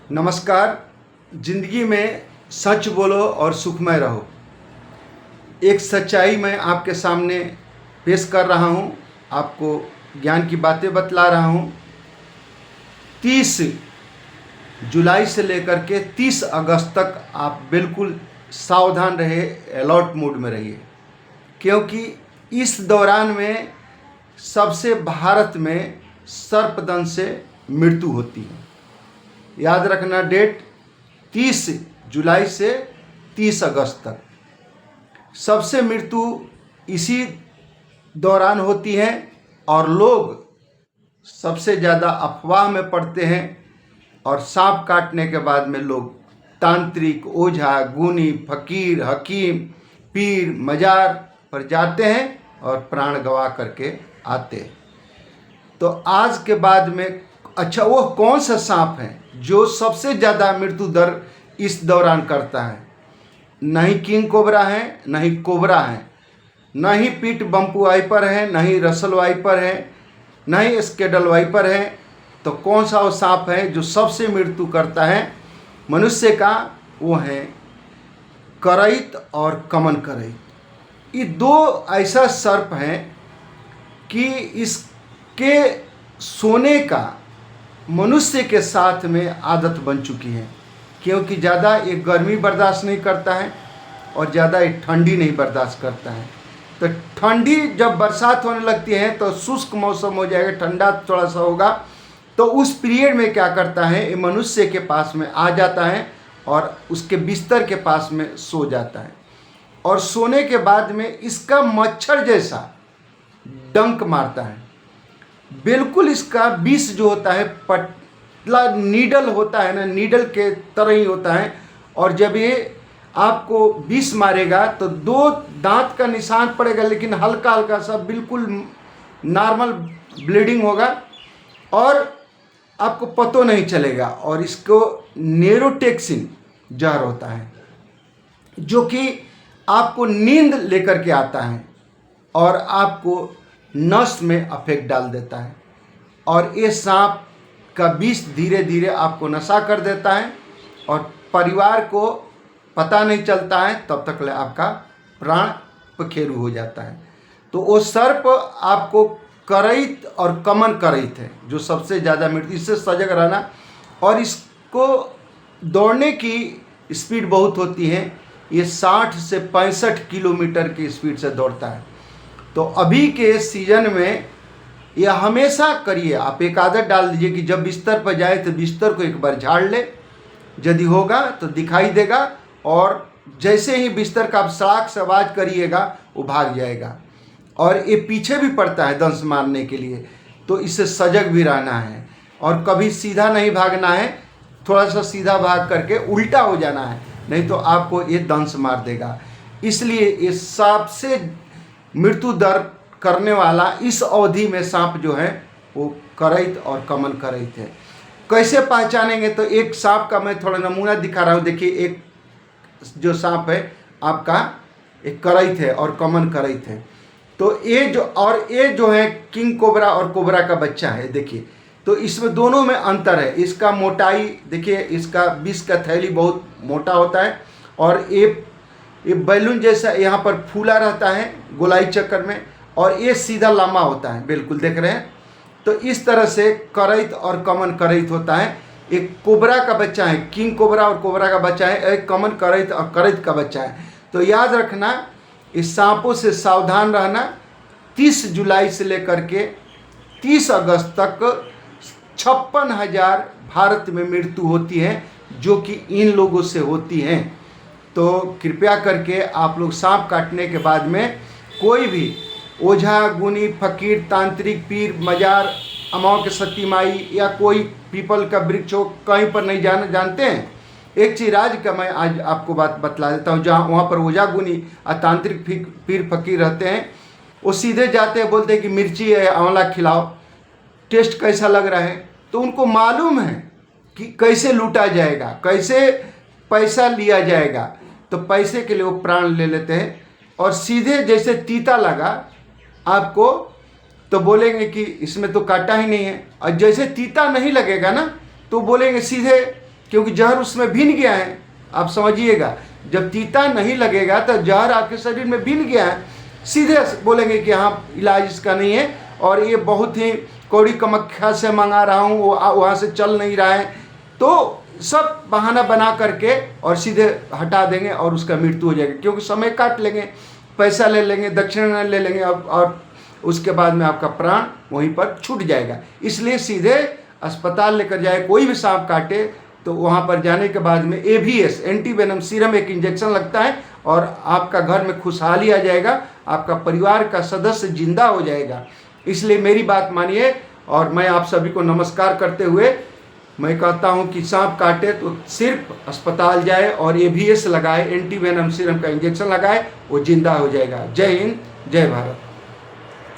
नमस्कार। जिंदगी में सच बोलो और सुखमय रहो। एक सच्चाई मैं आपके सामने पेश कर रहा हूँ, आपको ज्ञान की बातें बतला रहा हूँ। 30 जुलाई से लेकर के 30 अगस्त तक आप बिल्कुल सावधान रहे, अलर्ट मोड में रहिए, क्योंकि इस दौरान में सबसे भारत में सर्पदंश से मृत्यु होती है। याद रखना डेट, 30 जुलाई से 30 अगस्त तक सबसे मृत्यु इसी दौरान होती है और लोग सबसे ज़्यादा अफवाह में पड़ते हैं और सांप काटने के बाद में लोग तांत्रिक, ओझा, गुनी, फकीर, हकीम, पीर, मजार पर जाते हैं और प्राण गंवा करके आते हैं। तो आज के बाद में अच्छा वो कौन सा सांप है जो सबसे ज़्यादा मृत्यु दर इस दौरान करता है? नहीं किंग कोबरा है, नहीं कोबरा है, नहीं पीट बम्पू वाइपर है, नहीं रसल वाइपर है, नहीं स्केडल वाइपर है। तो कौन सा वो सांप है जो सबसे मृत्यु करता है मनुष्य का? वो है करैत और कमन करैत। ये दो ऐसा सर्प हैं कि इसके सोने का मनुष्य के साथ में आदत बन चुकी है, क्योंकि ज़्यादा ये गर्मी बर्दाश्त नहीं करता है और ज़्यादा ये ठंडी नहीं बर्दाश्त करता है। तो ठंडी जब बरसात होने लगती है तो शुष्क मौसम हो जाएगा, ठंडा थोड़ा सा होगा, तो उस पीरियड में क्या करता है, ये मनुष्य के पास में आ जाता है और उसके बिस्तर के पास में सो जाता है। और सोने के बाद में इसका मच्छर जैसा डंक मारता है। बिल्कुल इसका विष जो होता है पतला नीडल होता है ना, नीडल के तरह ही होता है। और जब ये आपको विष मारेगा तो 2 दांत का निशान पड़ेगा, लेकिन हल्का हल्का सा बिल्कुल नॉर्मल ब्लीडिंग होगा और आपको पतो नहीं चलेगा। और इसको नेरोटॉक्सिन जहर होता है जो कि आपको नींद लेकर के आता है और आपको नस में अफेक्ट डाल देता है। और ये सांप का विष धीरे धीरे आपको नशा कर देता है और परिवार को पता नहीं चलता है, तब तक आपका प्राण पखेरु हो जाता है। तो वो सर्प आपको करैत और कमन करैत है जो सबसे ज़्यादा मृत्यु। इससे सजग रहना। और इसको दौड़ने की स्पीड बहुत होती है, ये 60 से 65 किलोमीटर की स्पीड से दौड़ता है। तो अभी के सीजन में यह हमेशा करिए, आप एक आदत डाल दीजिए कि जब बिस्तर पर जाए तो बिस्तर को एक बार झाड़ ले, यदि होगा तो दिखाई देगा, और जैसे ही बिस्तर का आप सड़ाक से आवाज़ करिएगा वो भाग जाएगा। और ये पीछे भी पड़ता है दंश मारने के लिए, तो इससे सजग भी रहना है। और कभी सीधा नहीं भागना है, थोड़ा सा सीधा भाग करके उल्टा हो जाना है, नहीं तो आपको ये दंश मार देगा। इसलिए ये सबसे मृत्यु दर करने वाला इस अवधि में सांप जो है वो करैत और कमन करैत है। कैसे पहचानेंगे? तो एक सांप का मैं थोड़ा नमूना दिखा रहा हूँ। देखिए, एक जो सांप है आपका एक करैत है और कमन करैत है। तो ये जो है किंग कोबरा और कोबरा का बच्चा है। देखिए, तो इसमें दोनों में अंतर है। इसका मोटाई देखिए, इसका विष का थैली बहुत मोटा होता है और ये बैलून जैसा यहाँ पर फूला रहता है गोलाई चक्कर में, और ये सीधा लम्बा होता है, बिल्कुल देख रहे हैं। तो इस तरह से करैत और कमन करैत होता है। एक कोबरा का बच्चा है, किंग कोबरा और कोबरा का बच्चा है, एक कमन करैत और करैत का बच्चा है। तो याद रखना, इस सांपों से सावधान रहना। 30 जुलाई से लेकर के 30 अगस्त तक 56,000 भारत में मृत्यु होती है जो कि इन लोगों से होती हैं। तो कृपया करके आप लोग सांप काटने के बाद में कोई भी ओझा, गुनी, फकीर, तांत्रिक, पीर, मजार, अमाओं के सती माई या कोई पीपल का वृक्ष हो, कहीं पर नहीं जानते हैं। एक चीज आज का मैं आज आपको बात बतला देता हूँ। जहाँ वहाँ पर ओझा, गुनी और तांत्रिक पीर फकीर रहते हैं, वो सीधे जाते हैं, बोलते हैं कि मिर्ची है, आंवला खिलाओ, टेस्ट कैसा लग रहा है। तो उनको मालूम है कि कैसे लूटा जाएगा, कैसे पैसा लिया जाएगा। तो पैसे के लिए वो प्राण ले लेते हैं और सीधे जैसे तीता लगा आपको तो बोलेंगे कि इसमें तो काटा ही नहीं है। और जैसे तीता नहीं लगेगा ना तो बोलेंगे सीधे क्योंकि जहर उसमें भिन गया है। आप समझिएगा, जब तीता नहीं लगेगा तो जहर आपके शरीर में भिन गया है, सीधे बोलेंगे कि हाँ इलाज इसका नहीं है और ये बहुत ही कौड़ी कमख्या से मंगा रहा हूँ, वो वहाँ से चल नहीं रहा है, तो सब बहाना बना करके और सीधे हटा देंगे और उसका मृत्यु हो जाएगा। क्योंकि समय काट लेंगे, पैसा ले लेंगे, दक्षिणा ले लेंगे और उसके बाद में आपका प्राण वहीं पर छूट जाएगा। इसलिए सीधे अस्पताल लेकर जाए। कोई भी सांप काटे तो वहाँ पर जाने के बाद में AVS एंटीवेनम सीरम एक इंजेक्शन लगता है और आपका घर में खुशहाली आ जाएगा, आपका परिवार का सदस्य जिंदा हो जाएगा। इसलिए मेरी बात मानिए और मैं आप सभी को नमस्कार करते हुए मैं कहता हूं कि सांप काटे तो सिर्फ अस्पताल जाए और AVS लगाए, एंटीवेनम सीरम का इंजेक्शन लगाए, वो जिंदा हो जाएगा। जय हिंद, जय भारत।